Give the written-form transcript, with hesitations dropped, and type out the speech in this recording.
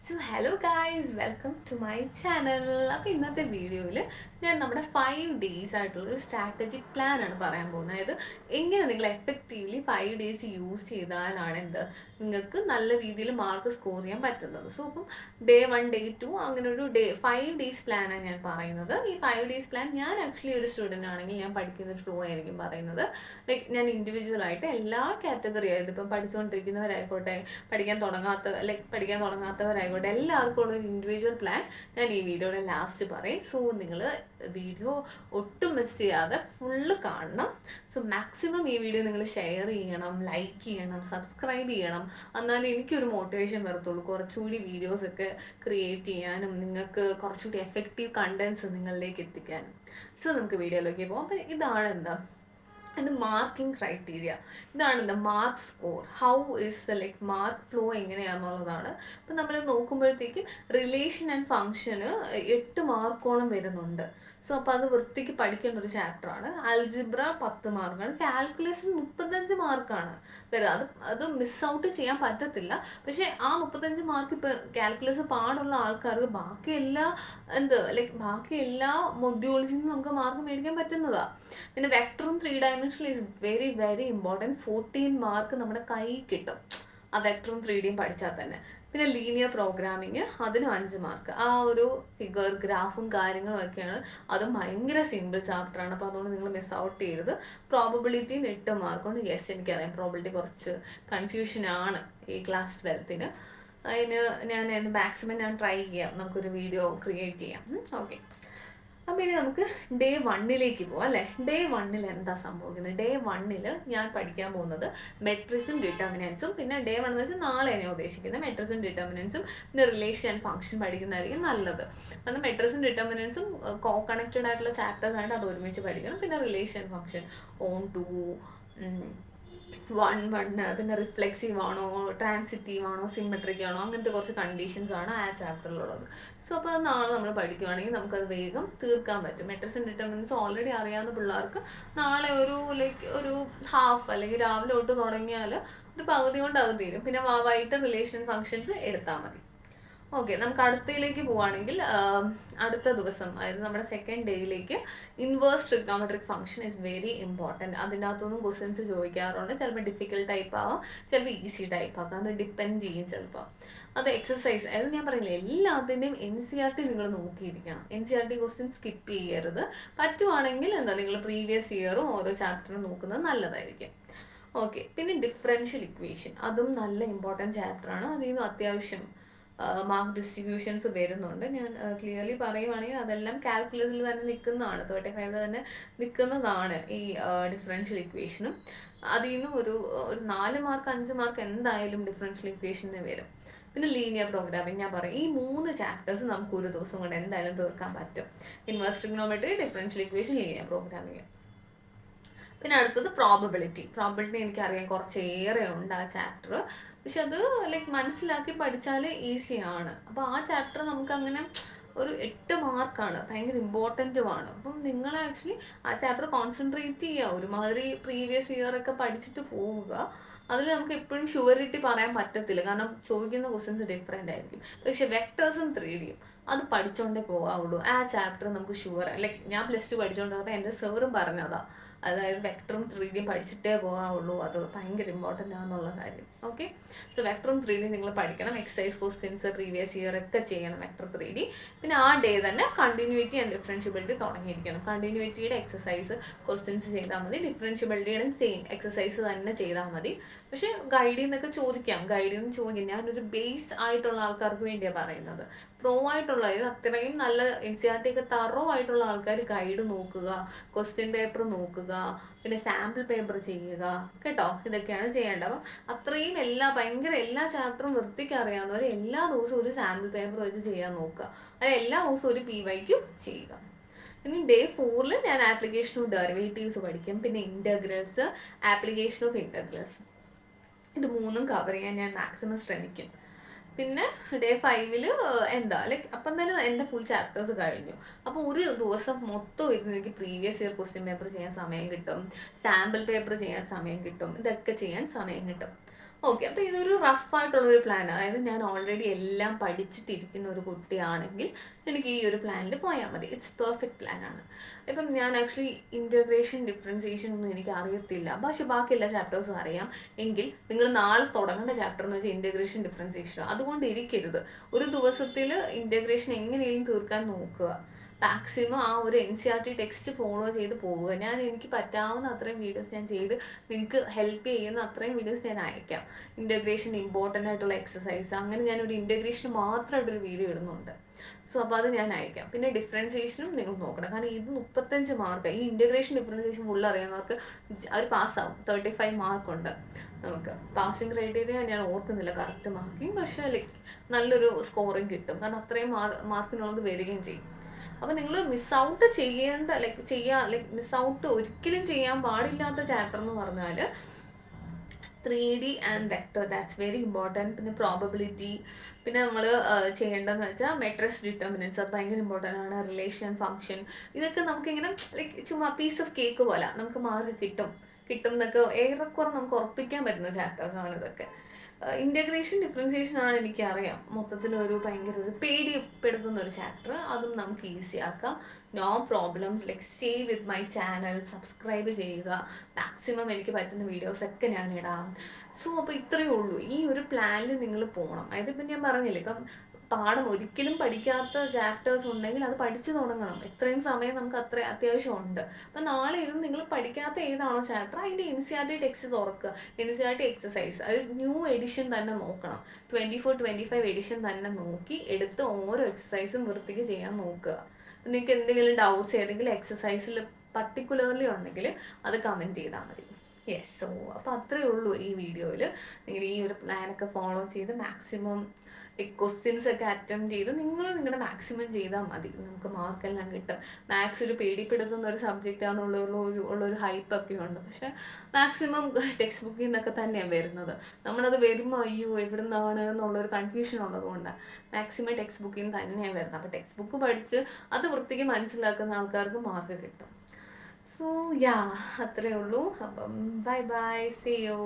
So hello guys, welcome to my channel. അപ്പോൾ ഇന്നത്തെ വീഡിയോയിൽ ഞാൻ നമ്മുടെ 5 days ആയിട്ടുള്ള ഒരു സ്ട്രാറ്റജിക് പ്ലാൻ ആണ് പറയാൻ പോകുന്നത്. അതായത് എങ്ങനെ നിങ്ങൾ എഫക്റ്റീവ്ലി 5 days യൂസ് ചെയ്താലാണ് നിങ്ങൾക്ക് നല്ല രീതിയിൽ മാർക്ക് സ്കോർ ചെയ്യാൻ പറ്റുന്നത്. സോ അപ്പം ഡേ 1 ഡേ 2 അങ്ങനെ ഒരു 5 days പ്ലാനാണ് ഞാൻ പറയുന്നത്. ഈ 5 days പ്ലാൻ ഞാൻ ആക്ച്വലി ഒരു സ്റ്റുഡൻ്റ് ആണെങ്കിൽ ഞാൻ പഠിക്കുന്ന ഫ്ലോ ആയിരിക്കും പറയുന്നത്. ലൈക്ക് ഞാൻ ഇൻഡിവിജ്വൽ ആയിട്ട് എല്ലാ കാറ്റഗറി ആയത് ഇപ്പം പഠിച്ചുകൊണ്ടിരിക്കുന്നവരായിക്കോട്ടെ, പഠിക്കാൻ തുടങ്ങാത്തവരായിക്കോട്ടെ, എല്ലാവർക്കും ഉള്ള ഒരു ഇൻഡിവിജ്വൽ പ്ലാൻ ഞാൻ ഈ വീഡിയോയുടെ ലാസ്റ്റ് പറയും. സോ നിങ്ങൾ വീഡിയോ ഒട്ടും മിസ് ചെയ്യാതെ ഫുള്ള് കാണണം. സോ മാക്സിമം ഈ വീഡിയോ നിങ്ങൾ ഷെയർ ചെയ്യണം, ലൈക്ക് ചെയ്യണം, സബ്സ്ക്രൈബ് ചെയ്യണം. എന്നാലും എനിക്കൊരു മോട്ടിവേഷൻ വരത്തുള്ളൂ കുറച്ചുകൂടി വീഡിയോസൊക്കെ ക്രിയേറ്റ് ചെയ്യാനും നിങ്ങൾക്ക് കുറച്ചുകൂടി എഫക്റ്റീവ് കണ്ടൻസ് നിങ്ങളിലേക്ക് എത്തിക്കാനും. സോ നമുക്ക് വീഡിയോയിലേക്ക് പോകാം. അപ്പം ഇതാണ് ഇത് മാർക്കിംഗ് ക്രൈറ്റീരിയ. ഇതാണ് mark score. How is like mark flow എങ്ങനെയാണെന്നുള്ളതാണ്. അപ്പം നമ്മൾ നോക്കുമ്പോഴത്തേക്കും റിലേഷൻ ആൻഡ് ഫങ്ഷന് 8 മാർക്കോളം വരുന്നുണ്ട്. സോ അപ്പോൾ അത് വൃത്തിക്ക് പഠിക്കേണ്ട ഒരു ചാപ്റ്ററാണ്. അൽജിബ്ര 10 മാർക്കാണ്, കാൽക്കുലേഷൻ 35 മാർക്കാണ് വരുന്നത്. അത് മിസ് ഔട്ട് ചെയ്യാൻ പറ്റത്തില്ല. പക്ഷേ ആ 35 മാർക്ക് ഇപ്പോൾ കാൽക്കുലേഷൻ പാടുള്ള ആൾക്കാർക്ക് ബാക്കി എല്ലാ മൊഡ്യൂൾസിൽ നിന്നും നമുക്ക് മാർക്ക് മേടിക്കാൻ പറ്റുന്നതാണ്. പിന്നെ വെക്ടറും 3 dimensional is very very important. 14 mark നമ്മുടെ കൈ കിട്ടും ആ വെക്ടറും 3Dയും പഠിച്ചാൽ തന്നെ. പിന്നെ ലീനിയർ പ്രോഗ്രാമിങ്, അതിന് 5 മാർക്ക്. ആ ഒരു ഫിഗർ ഗ്രാഫും കാര്യങ്ങളും ഒക്കെയാണ്. അതും ഭയങ്കര സിമ്പിൾ ചാപ്റ്ററാണ്. അപ്പോൾ അതുകൊണ്ട് നിങ്ങൾ മിസ് ഔട്ട് ചെയ്യരുത്. പ്രോബബിലിറ്റിന്ന് 8 മാർക്കുണ്ട്. യെസ്, എനിക്കറിയാം പ്രോബിലിറ്റി കുറച്ച് കൺഫ്യൂഷനാണ് ഈ ക്ലാസ് 12ന്. അതിന് ഞാൻ മാക്സിമം ട്രൈ ചെയ്യാം, നമുക്കൊരു വീഡിയോ ക്രിയേറ്റ് ചെയ്യാം. ഓക്കെ, അപ്പം ഇനി നമുക്ക് ഡേ 1ലേക്ക് പോകാം അല്ലേ. ഡേ 1 എന്താ സംഭവിക്കുന്നത്? ഡേ 1 ഞാൻ പഠിക്കാൻ പോകുന്നത് മെട്രിക്സും ഡിറ്റർമിനൻസും. പിന്നെ ഡേ 1 എന്ന് വെച്ചാൽ നാളെ ഞാൻ ഉദ്ദേശിക്കുന്നത് മെട്രിക്സും ഡിറ്റർമിനൻസും പിന്നെ റിലേഷൻ ആൻഡ് ഫംഗ്ഷൻ പഠിക്കുന്നതായിരിക്കും നല്ലത്. കാരണം മെട്രിക്സും ഡിറ്റർമിനൻസും കണക്റ്റഡ് ആയിട്ടുള്ള ചാപ്റ്റേഴ്സ് ആയിട്ട് അത് ഒരുമിച്ച് പഠിക്കണം. പിന്നെ റിലേഷൻ ഫംഗ്ഷൻ ഓൺ ടു 1 പിന്നെ റിഫ്ലെക്സീവ് ആണോ, ട്രാൻസിറ്റീവ് ആണോ, സിമെട്രിക് ആണോ, അങ്ങനത്തെ കുറച്ച് കണ്ടീഷൻസ് ആണ് ആ ചാപ്റ്ററിലുള്ളത്. സോ അപ്പോൾ അത് നാളെ നമ്മൾ പഠിക്കുകയാണെങ്കിൽ നമുക്കത് വേഗം തീർക്കാൻ പറ്റും. മെട്രിക്സ് ആൻഡ് ഡിറ്റർമിനൻസ് ഓൾറെഡി അറിയാവുന്ന പിള്ളേർക്ക് നാളെ ഒരു ഹാഫ് അല്ലെങ്കിൽ രാവിലെ തൊട്ട് തുടങ്ങിയാൽ ഒരു പകുതി കൊണ്ട് അത് തീരും. പിന്നെ വൈകിട്ട് റിലേഷൻ ഫങ്ഷൻസ് എടുത്താൽ മതി. ഓക്കെ, നമുക്ക് അടുത്തയിലേക്ക് പോവുകയാണെങ്കിൽ അടുത്ത ദിവസം, അതായത് നമ്മുടെ സെക്കൻഡ് ഡേയിലേക്ക് inverse trigonometric function is very important. അതിൻ്റെ അകത്തൊന്നും ക്വസ്റ്റ്യൻസ് ചോദിക്കാറുണ്ട്. ചിലപ്പോൾ ഡിഫിക്കൽട്ട് ടൈപ്പ് ആവാം, ചിലപ്പോൾ ഈസി ടൈപ്പ് ആക്കാം. അത് ഡിപ്പെൻഡ് ചെയ്യും ചിലപ്പോൾ. അത് എക്സസൈസ്, അതായത് ഞാൻ പറയുന്നില്ല എല്ലാത്തിൻ്റെയും NCERT നിങ്ങൾ നോക്കിയിരിക്കണം. NCERT ക്വസ്റ്റ്യൻ സ്കിപ്പ് ചെയ്യരുത്. പറ്റുവാണെങ്കിൽ നിങ്ങൾ പ്രീവിയസ് ഇയറും ഓരോ ചാപ്റ്ററും നോക്കുന്നത് നല്ലതായിരിക്കും. ഓക്കെ, പിന്നെ ഡിഫറൻഷ്യൽ ഇക്വേഷൻ, അതും നല്ല ഇമ്പോർട്ടൻറ്റ് ചാപ്റ്ററാണ്. അതിൽ നിന്ന് അത്യാവശ്യം മാർക്ക് ഡിസ്ട്രിബ്യൂഷൻസ് വരുന്നുണ്ട്. ഞാൻ ക്ലിയർലി പറയുവാണെങ്കിൽ അതെല്ലാം കാൽക്കുലസിൽ തന്നെ നിൽക്കുന്നതാണ്, 35 തന്നെ നിൽക്കുന്നതാണ് ഈ ഡിഫറൻഷ്യൽ ഇക്വേഷനും. അതിൽ നിന്നും ഒരു 4 മാർക്ക് 5 മാർക്ക് എന്തായാലും ഡിഫറൻഷ്യൽ ഇക്വേഷന് വരും. പിന്നെ ലീനിയർ പ്രോഗ്രാമിംഗ്, ഞാൻ പറയും ഈ 3 ചാപ്റ്റേഴ്സ് നമുക്ക് ഒരു ദിവസം കൊണ്ട് എന്തായാലും തീർക്കാൻ പറ്റും. Inverse trigonometry, differential equation, linear programming. പിന്നെ അടുത്തത് പ്രോബബിലിറ്റി. എനിക്കറിയാം കുറച്ചേറെ ഉണ്ട് ആ ചാപ്റ്റർ, പക്ഷെ അത് മനസ്സിലാക്കി പഠിച്ചാൽ ഈസിയാണ്. അപ്പോൾ ആ ചാപ്റ്റർ നമുക്കങ്ങനെ ഒരു 8 മാർക്കാണ്, ഭയങ്കര ഇമ്പോർട്ടൻറ്റുമാണ്. അപ്പം നിങ്ങൾ ആക്ച്വലി ആ ചാപ്റ്റർ കോൺസെൻട്രേറ്റ് ചെയ്യുക. ഒരുമാതിരി പ്രീവിയസ് ഇയർ ഒക്കെ പഠിച്ചിട്ട് പോവുക. അതിൽ നമുക്ക് എപ്പോഴും ഷുവറിറ്റി പറയാൻ പറ്റത്തില്ല, കാരണം ചോദിക്കുന്ന ക്വസ്റ്റ്യൻസ് ഡിഫറെൻ്റ് ആയിരിക്കും. പക്ഷെ വെക്ടേഴ്സും 3Dയും അത് പഠിച്ചോണ്ടേ പോകാവുള്ളൂ. ആ ചാപ്റ്റർ നമുക്ക് ഷുവർ, ഞാൻ +2 പഠിച്ചുകൊണ്ടിരുന്നപ്പോൾ എൻ്റെ സാറും പറഞ്ഞതാണ്, അതായത് വെക്ടറും 3Dയും പഠിച്ചിട്ടേ പോകാവുള്ളൂ, അത് ഭയങ്കര ഇമ്പോർട്ടൻ്റ് ആണെന്നുള്ള കാര്യം. ഓക്കെ, സോ വെക്ടറും 3Dയും നിങ്ങൾ പഠിക്കണം. എക്സസൈസ് ക്വസ്റ്റ്യൻസ് പ്രീവിയസ് ഇയർ ഒക്കെ ചെയ്യണം വെക്ടർ 3D. പിന്നെ ആ ഡേ തന്നെ കണ്ടിന്യൂറ്റി ആൻഡ് ഡിഫറൻഷ്യബിലിറ്റി തുടങ്ങിയിരിക്കണം. കണ്ടിന്യൂറ്റിയുടെ എക്സസൈസ് ക്വസ്റ്റ്യൻസ് ചെയ്താൽ മതി, ഡിഫറൻഷ്യബിലിറ്റിയുടെ സെയിം എക്സസൈസ് തന്നെ ചെയ്താൽ മതി. പക്ഷേ ഗൈഡിൽ നിന്നൊക്കെ ചോദിക്കാം, ഞാനൊരു ബേസ് ആയിട്ടുള്ള ആൾക്കാർക്ക് വേണ്ടിയാണ് പറയുന്നത്. പ്രോ ആയിട്ടുള്ള, അത്രയും നല്ല NCERT ഒക്കെ തറോ ആയിട്ടുള്ള ആൾക്കാർ ഗൈഡ് നോക്കുക, ക്വസ്റ്റ്യൻ പേപ്പർ നോക്കുക, പിന്നെ സാമ്പിൾ പേപ്പർ ചെയ്യുക കേട്ടോ. ഇതൊക്കെയാണ് ചെയ്യേണ്ടത്. അപ്പം അത്രയും ഭയങ്കര എല്ലാ ചാപ്റ്ററും വൃത്തിക്ക് അറിയാവുന്നവർ എല്ലാ ദിവസവും ഒരു സാമ്പിൾ പേപ്പർ വെച്ച് ചെയ്യാൻ നോക്കുക. അല്ലെങ്കിൽ എല്ലാ ദിവസവും ഒരു PYQ ചെയ്യുക. ഇനി ഡേ 4 ഞാൻ ആപ്ലിക്കേഷൻ ഓഫ് ഡെറിവേറ്റീവ്സ് പഠിക്കും. പിന്നെ ഇൻ്റഗ്രൽസ്, ആപ്ലിക്കേഷൻ ഓഫ് ഇൻ്റഗ്രൽസ്, ഇത് 3ഉം കവർ ചെയ്യാൻ ഞാൻ മാക്സിമം ശ്രമിക്കും. പിന്നെ ഡേ 5 അപ്പം തന്നെ എൻ്റെ ഫുൾ ചാപ്റ്റേഴ്സ് കഴിഞ്ഞു. അപ്പോൾ ഒരു ദിവസം മൊത്തം ഇരുന്ന് എനിക്ക് പ്രീവിയസ് ഇയർ ക്വസ്റ്റ്യൻ പേപ്പർ ചെയ്യാൻ സമയം കിട്ടും, സാമ്പിൾ പേപ്പർ ചെയ്യാൻ സമയം കിട്ടും, ഇതൊക്കെ ചെയ്യാൻ സമയം കിട്ടും. ഓക്കെ, അപ്പോൾ ഇതൊരു റഫായിട്ടുള്ളൊരു പ്ലാൻ. അതായത് ഞാൻ ഓൾറെഡി എല്ലാം പഠിച്ചിട്ടിരിക്കുന്ന ഒരു കുട്ടിയാണെങ്കിൽ എനിക്ക് ഈ ഒരു പ്ലാനിൽ പോയാൽ മതി. ഇറ്റ്സ് പെർഫെക്റ്റ് പ്ലാനാണ്. ഇപ്പം ഞാൻ ആക്ച്വലി ഇൻ്റഗ്രേഷൻ ഡിഫറൻസിയേഷൻ ഒന്നും എനിക്ക് അറിയത്തില്ല, പക്ഷേ ബാക്കി എല്ലാ ചാപ്റ്റേഴ്സും അറിയാം. എങ്കിൽ നിങ്ങൾ നാളെ തുടങ്ങേണ്ട ചാപ്റ്റർ എന്ന് വെച്ചാൽ ഇൻ്റഗ്രേഷൻ ഡിഫറൻസിയേഷനോ. അതുകൊണ്ട് ഇരിക്കരുത്. ഒരു ദിവസത്തിൽ ഇൻ്റഗ്രേഷൻ എങ്ങനെയും തീർക്കാൻ നോക്കുക. മാക്സിമം ആ ഒരു NCERT ടെക്സ്റ്റ് ഫോളോ ചെയ്ത് പോവുക. എനിക്ക് പറ്റാവുന്ന അത്രയും വീഡിയോസ് ഞാൻ ചെയ്ത് നിങ്ങൾക്ക് ഹെൽപ്പ് ചെയ്യുന്ന അത്രയും വീഡിയോസ് ഞാൻ അയക്കാം. ഇൻ്റഗ്രേഷൻ ഇമ്പോർട്ടൻ്റ് ആയിട്ടുള്ള എക്സസൈസ്, അങ്ങനെ ഞാനൊരു ഇൻ്റഗ്രേഷൻ മാത്രമായിട്ടൊരു വീഡിയോ ഇടുന്നുണ്ട്. സോ അപ്പോൾ അത് ഞാൻ അയക്കാം. പിന്നെ ഡിഫറൻസിയേഷനും നിങ്ങൾ നോക്കണം, കാരണം ഇത് 35 മാർക്ക്. ഈ ഇൻ്റഗ്രേഷൻ ഡിഫറൻസിയേഷൻ ഫുൾ അറിയാവുന്നവർക്ക് അവർ പാസ്സാവും. 35 മാർക്കുണ്ട് നമുക്ക്. പാസിംഗ് ക്രൈറ്റീരിയ ഞാൻ ഓർക്കുന്നില്ല കറക്റ്റ് മാർക്കിങ്, പക്ഷേ നല്ലൊരു സ്കോറിങ് കിട്ടും, കാരണം അത്രയും മാർക്കിനുള്ളത് വരികയും ചെയ്യും. അപ്പോൾ നിങ്ങൾ മിസ് ഔട്ട് ചെയ്യേണ്ട മിസ് ഔട്ട് ഒരിക്കലും ചെയ്യാൻ പാടില്ലാത്ത ചാപ്റ്റർ എന്ന് പറഞ്ഞാൽ 3D and vector, that's very important. പിന്നെ പ്രോബബിലിറ്റി, പിന്നെ നമ്മൾ ചെയ്യേണ്ടതെന്ന് വെച്ചാൽ മെട്രിക്സ് ഡിറ്റർമിനൻസ്, അത് ഭയങ്കര ഇമ്പോർട്ടൻ്റ് ആണ്. റിലേഷൻ, ഫംഗ്ഷൻ, ഇതൊക്കെ നമുക്കിങ്ങനെ ചുമ്മാ പീസ് ഓഫ് കേക്ക് പോലെ നമുക്ക് മാർക്ക് കിട്ടും എന്നൊക്കെ ഏറെക്കുറെ നമുക്ക് ഉറപ്പിക്കാൻ പറ്റുന്ന ചാപ്റ്റേഴ്സാണ് ഇതൊക്കെ. ഇൻ്റഗ്രേഷൻ ഡിഫറൻസിയേഷൻ ആണ് എനിക്കറിയാം മൊത്തത്തിലൊരു ഭയങ്കര ഒരു പേടിപ്പെടുത്തുന്ന ഒരു ചാപ്റ്റർ. അതും നമുക്ക് ഈസി ആക്കാം. No problems. Stay with my channel, subscribe ചെയ്യുക. മാക്സിമം എനിക്ക് പറ്റുന്ന വീഡിയോസൊക്കെ ഞാൻ ഇടാം. സോ അപ്പോൾ ഇത്രയേ ഉള്ളൂ. ഈ ഒരു പ്ലാനിൽ നിങ്ങൾ പോകണം. അതായത് ഇപ്പം ഞാൻ പറഞ്ഞില്ലേ, ഇപ്പം പാഠം ഒരിക്കലും പഠിക്കാത്ത ചാപ്റ്റേഴ്സ് ഉണ്ടെങ്കിൽ അത് പഠിച്ചു തുടങ്ങണം. എത്രയും സമയം നമുക്ക് അത്ര അത്യാവശ്യമുണ്ട്. അപ്പം നാളെ ഇരുന്ന് നിങ്ങൾ പഠിക്കാത്ത ഏതാണോ ചാപ്റ്റർ അതിൻ്റെ NCERT ടെക്സ്റ്റ് തുറക്കുക. NCERT എക്സസൈസ്, അത് ന്യൂ എഡിഷൻ തന്നെ നോക്കണം. 24-25 എഡിഷൻ തന്നെ നോക്കി എടുത്ത് ഓരോ എക്സസൈസും വൃത്തിക്ക് ചെയ്യാൻ നോക്കുക. നിങ്ങൾക്ക് എന്തെങ്കിലും ഡൗട്ട്സ് ഏതെങ്കിലും എക്സസൈസിൽ പർട്ടിക്കുലർലി ഉണ്ടെങ്കിൽ അത് കമൻറ്റ് ചെയ്താൽ മതി. യെസ്. സോ അപ്പോൾ അത്രയേ ഉള്ളൂ ഈ വീഡിയോയിൽ. നിങ്ങൾ ഈ ഒരു പ്ലാനൊക്കെ ഫോളോ ചെയ്ത് മാക്സിമം ക്വസ്റ്റ്യൻസ് ഒക്കെ അറ്റൻഡ് ചെയ്ത് നിങ്ങൾ നിങ്ങളുടെ മാക്സിമം ചെയ്താൽ മതി. നമുക്ക് മാർക്കെല്ലാം കിട്ടും. മാത്സ് ഒരു പേടിപ്പെടുത്തുന്ന ഒരു സബ്ജക്റ്റാണെന്നുള്ളൊരു ഹൈപ്പൊക്കെ ഉണ്ട്. പക്ഷേ മാക്സിമം ടെക്സ്റ്റ് ബുക്കിൽ നിന്നൊക്കെ തന്നെയാണ് വരുന്നത്. നമ്മളത് വരുമ്പോൾ അയ്യോ എവിടെ നിന്നാണ് എന്നുള്ളൊരു കൺഫ്യൂഷൻ ഉള്ളതുകൊണ്ടാണ്. മാക്സിമം ടെക്സ്റ്റ് ബുക്കിൽ നിന്ന് തന്നെയാണ് വരുന്നത്. അപ്പോൾ ടെക്സ്റ്റ് ബുക്ക് പഠിച്ച് അത് വൃത്തിക്ക് മനസ്സിലാക്കുന്ന ആൾക്കാർക്ക് മാർക്ക് കിട്ടും. സോ യാ, അത്രയേ ഉള്ളൂ. അപ്പം ബൈ ബൈ, സീ യു.